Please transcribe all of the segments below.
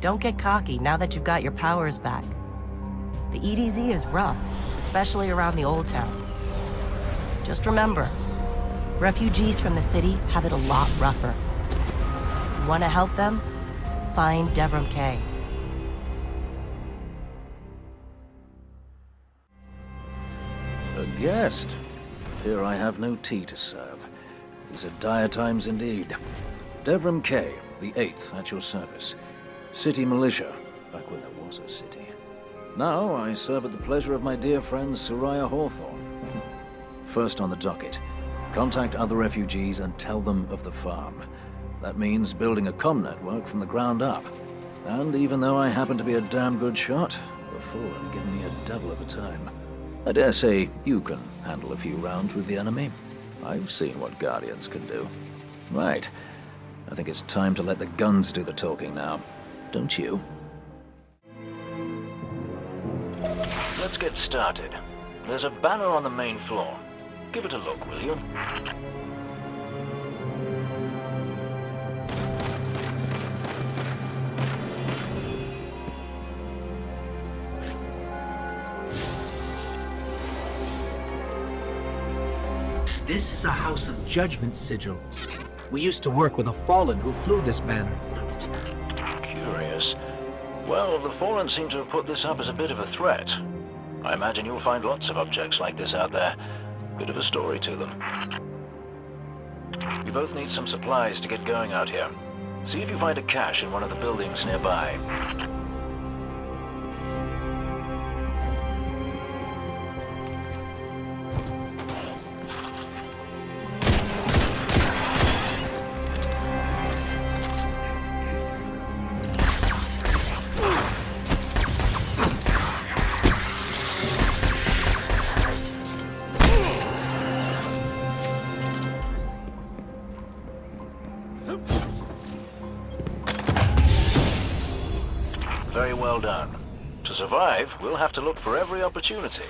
don't get cocky now that you've got your powers back. The EDZ is rough, especially around the Old Town. Just remember, refugees from the city have it a lot rougher. You want to help them? Find Devrim Kay. A guest? Here I have no tea to serve. These are dire times indeed. Devrim Kay, the 8th, at your service. City militia, back when there was a city. Now I serve at the pleasure of my dear friend Soraya Hawthorne. First on the docket, contact other refugees and tell them of the farm. That means building a comm network from the ground up. And even though I happen to be a damn good shot, the Fallen have given me a devil of a time. I dare say you can handle a few rounds with the enemy. I've seen what Guardians can do. Right. I think it's time to let the guns do the talking now. Don't you? Let's get started. There's a banner on the main floor. Give it a look, will you? This is a House of Judgment sigil. We used to work with a Fallen who flew this banner. Curious. Well, the Fallen seem to have put this up as a bit of a threat. I imagine you'll find lots of objects like this out there. Bit of a story to them. You both need some supplies to get going out here. See if you find a cache in one of the buildings nearby. Very well done. To survive, we'll have to look for every opportunity.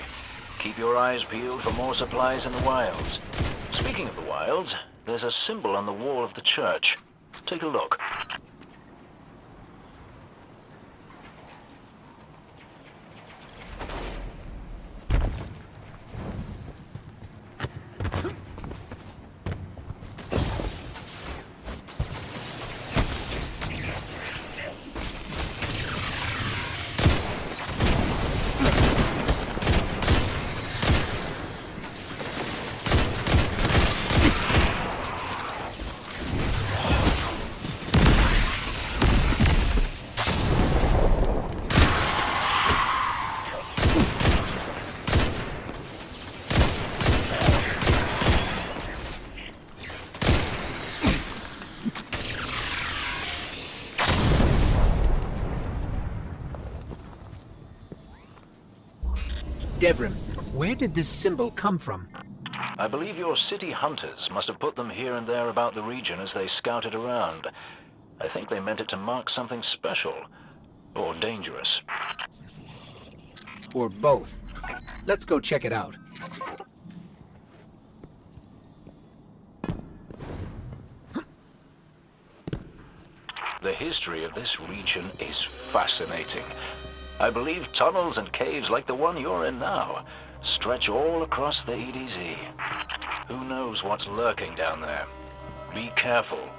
Keep your eyes peeled for more supplies in the wilds. Speaking of the wilds, there's a symbol on the wall of the church. Take a look. Devrim, where did this symbol come from? I believe your city hunters must have put them here and there about the region as they scouted around. I think they meant it to mark something special. Or dangerous. Or both. Let's go check it out. The history of this region is fascinating. I believe tunnels and caves like the one you're in now stretch all across the EDZ. Who knows what's lurking down there? Be careful.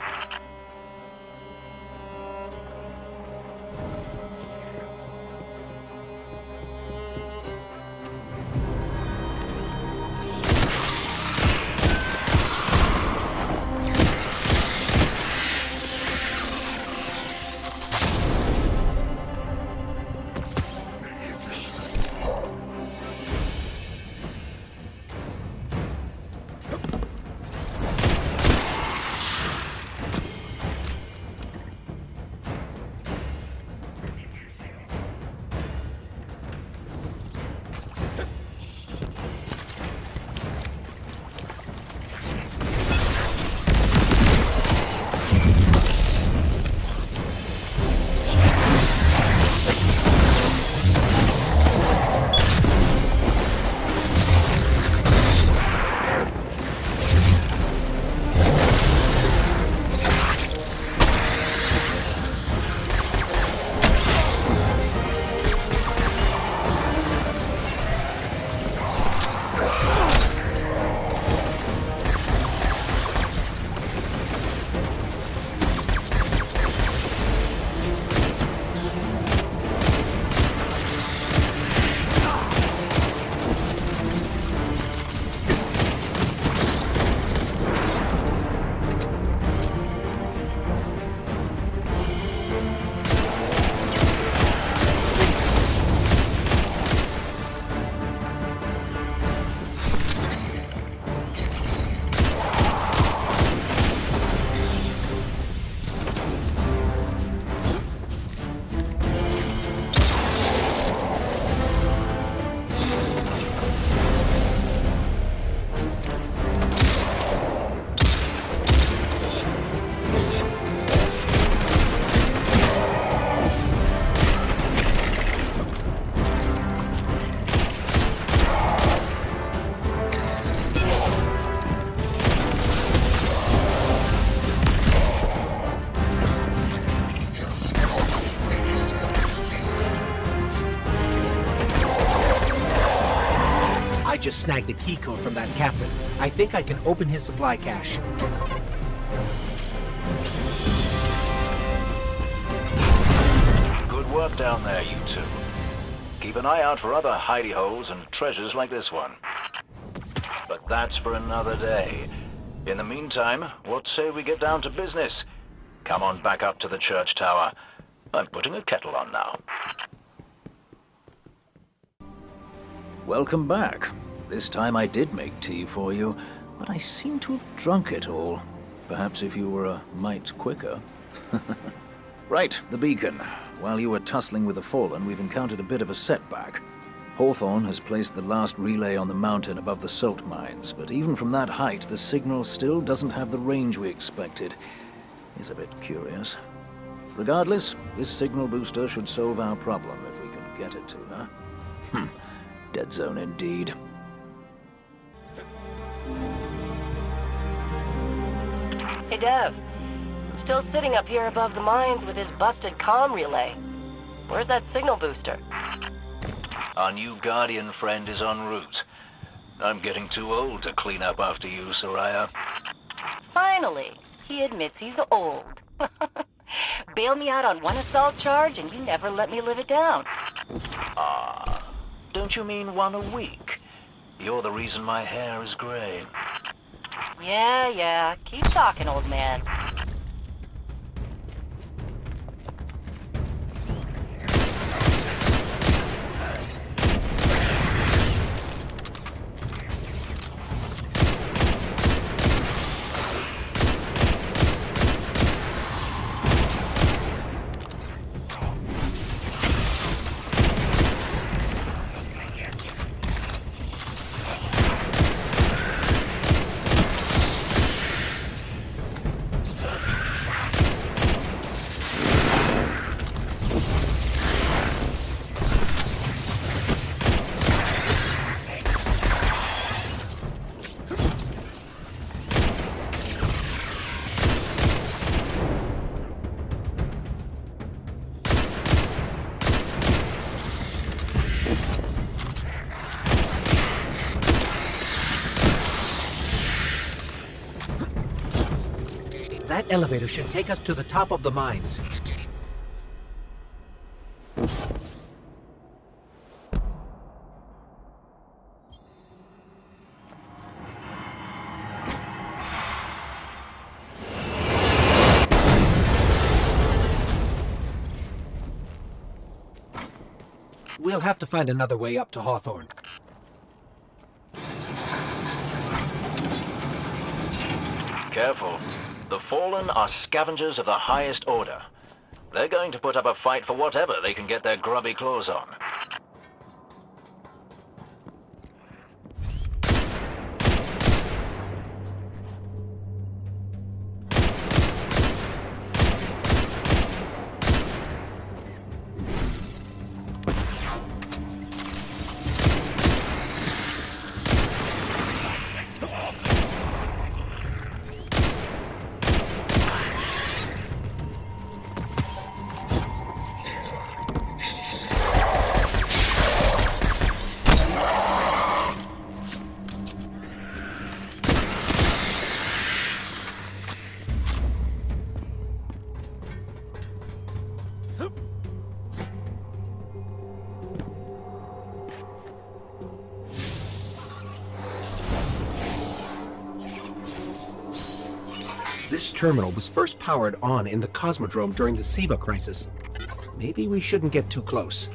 just snagged a key code from that captain. I think I can open his supply cache. Good work down there, you two. Keep an eye out for other hidey holes and treasures like this one. But that's for another day. In the meantime, what say we get down to business? Come on back up to the church tower. I'm putting a kettle on now. Welcome back. This time I did make tea for you, but I seem to have drunk it all. Perhaps if you were a mite quicker. Right, the beacon. While you were tussling with the Fallen, we've encountered a bit of a setback. Hawthorne has placed the last relay on the mountain above the salt mines, but even from that height, the signal still doesn't have the range we expected. It's a bit curious. Regardless, this signal booster should solve our problem if we can get it to her. Dead zone indeed. Hey, Dev. Still sitting up here above the mines with his busted comm relay. Where's that signal booster? Our new Guardian friend is en route. I'm getting too old to clean up after you, Soraya. Finally, he admits he's old. Bail me out on one assault charge and you never let me live it down. Don't you mean one a week? You're the reason my hair is gray. Yeah. Keep talking, old man. That elevator should take us to the top of the mines. We'll have to find another way up to Hawthorne. Careful. The Fallen are scavengers of the highest order. They're going to put up a fight for whatever they can get their grubby claws on. This terminal was first powered on in the Cosmodrome during the Siva crisis. Maybe we shouldn't get too close.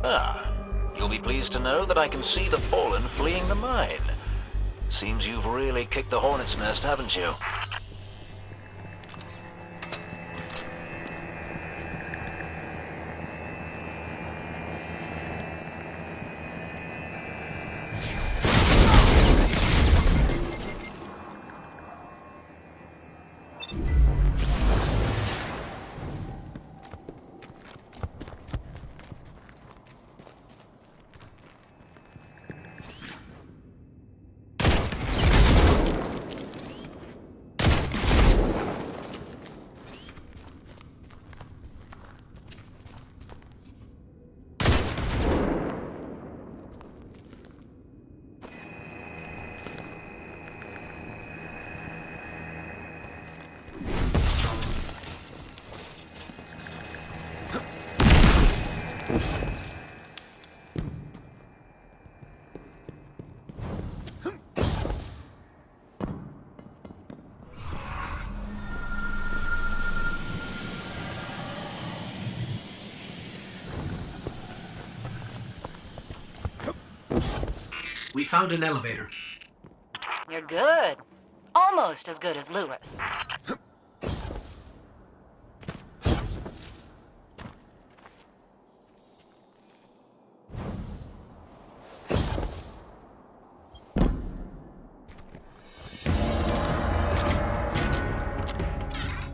Ah, you'll be pleased to know that I can see the Fallen fleeing the mine. Seems you've really kicked the hornet's nest, haven't you? We found an elevator. You're good. Almost as good as Lewis.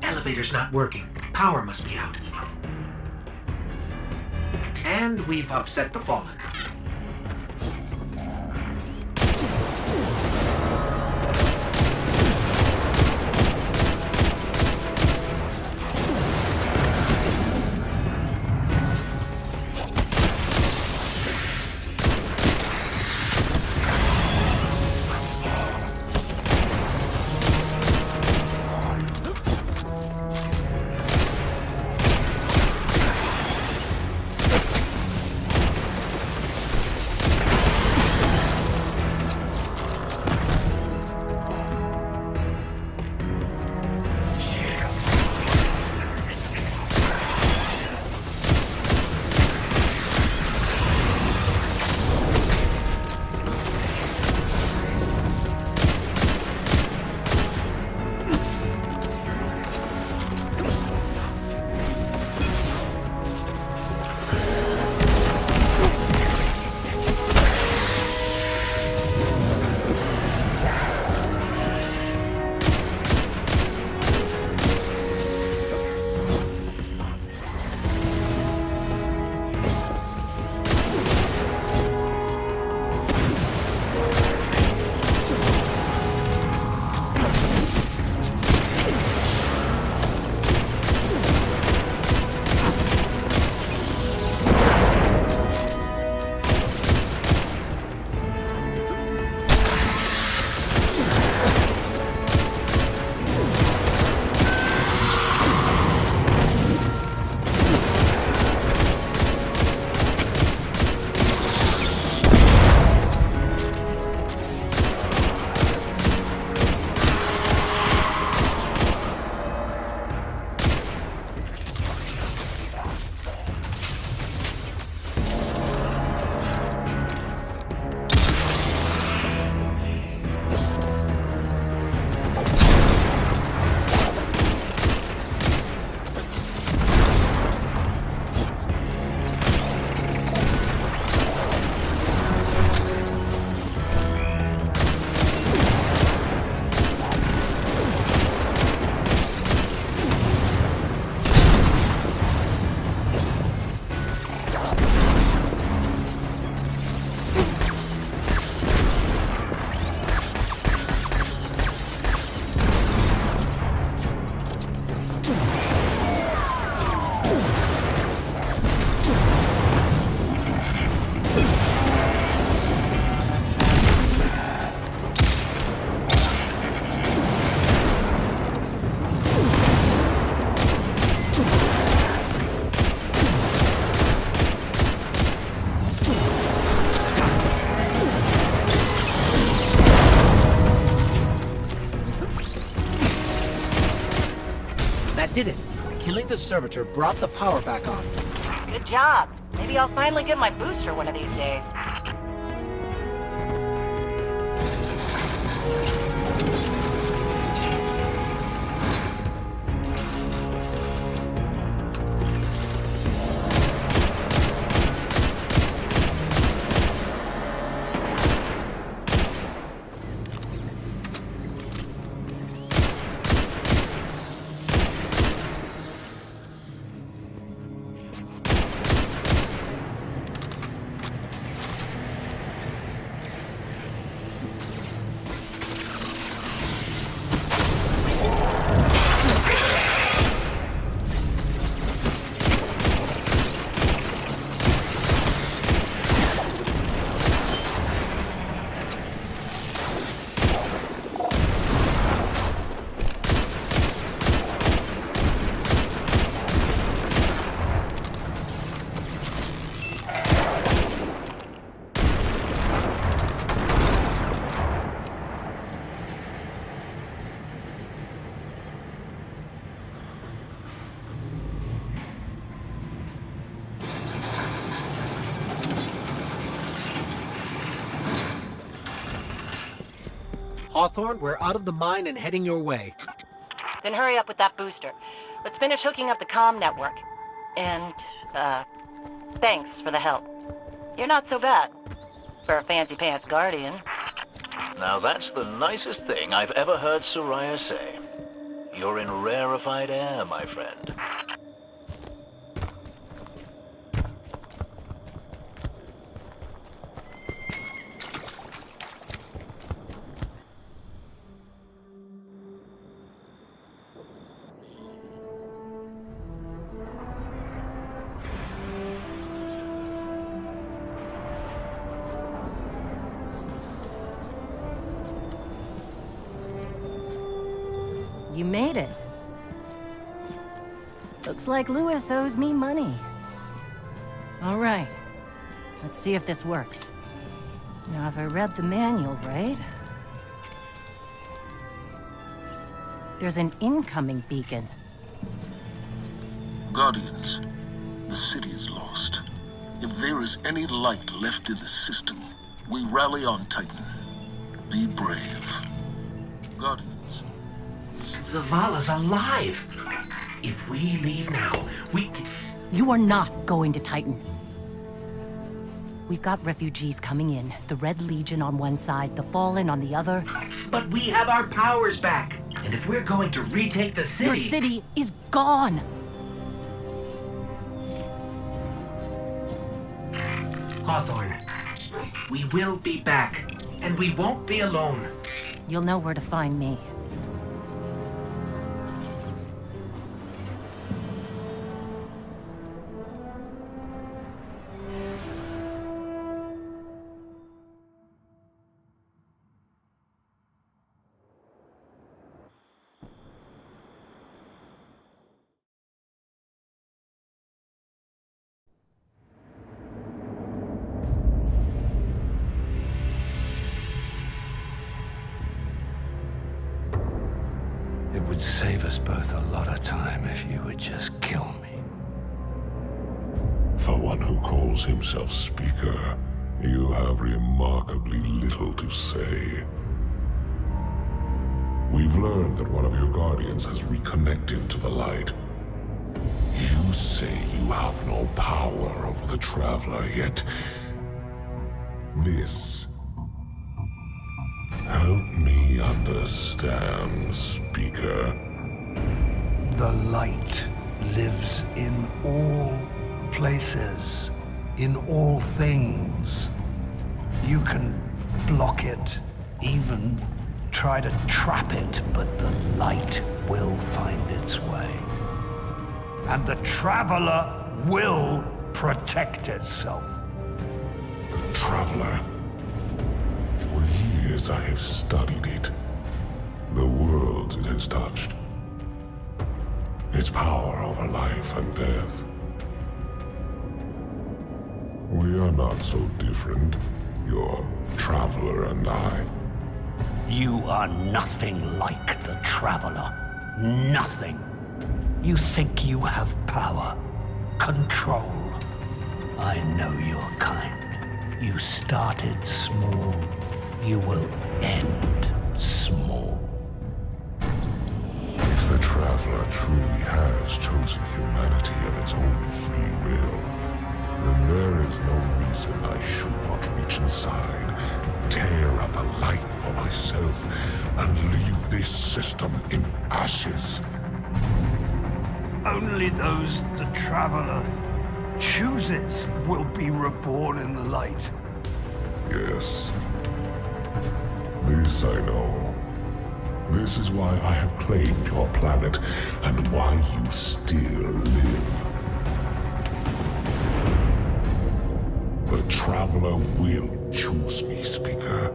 Elevator's not working. Power must be out. And we've upset the Fallen. think the servitor brought the power back on. Good job. Maybe I'll finally get my booster one of these days. Hawthorne, we're out of the mine and heading your way. Then hurry up with that booster. Let's finish hooking up the comm network. And, thanks for the help. You're not so bad. For a fancy pants guardian. Now that's the nicest thing I've ever heard Soraya say. You're in rarefied air, my friend. You made it. Looks like Lewis owes me money. All right. Let's see if this works. Now, if I read the manual right... There's an incoming beacon. Guardians, the city is lost. If there is any light left in the system, we rally on Titan. Be brave. Guardians. Zavala's alive! If we leave now, we can... You are not going to Titan. We've got refugees coming in. The Red Legion on one side, the Fallen on the other. But we have our powers back! And if we're going to retake the city... Your city is gone! Hawthorne, we will be back. And we won't be alone. You'll know where to find me. It would save us both a lot of time if you would just kill me. For one who calls himself Speaker, you have remarkably little to say. We've learned that one of your Guardians has reconnected to the light. You say you have no power over the Traveler, yet... This... Help me understand, Speaker. The light lives in all places, in all things. You can block it, even try to trap it, but the light will find its way. And the Traveler will protect itself. The Traveler. For years I have studied it. The worlds it has touched. Its power over life and death. We are not so different, your Traveler and I. You are nothing like the Traveler. Nothing. You think you have power, control. I know your kind. You started small. You will end small. If the Traveler truly has chosen humanity of its own free will, then there is no reason I should not reach inside, tear out the light for myself, and leave this system in ashes. Only those the Traveler chooses will be reborn in the light. Yes. This I know. This is why I have claimed your planet, and why you still live. The Traveler will choose me, Speaker.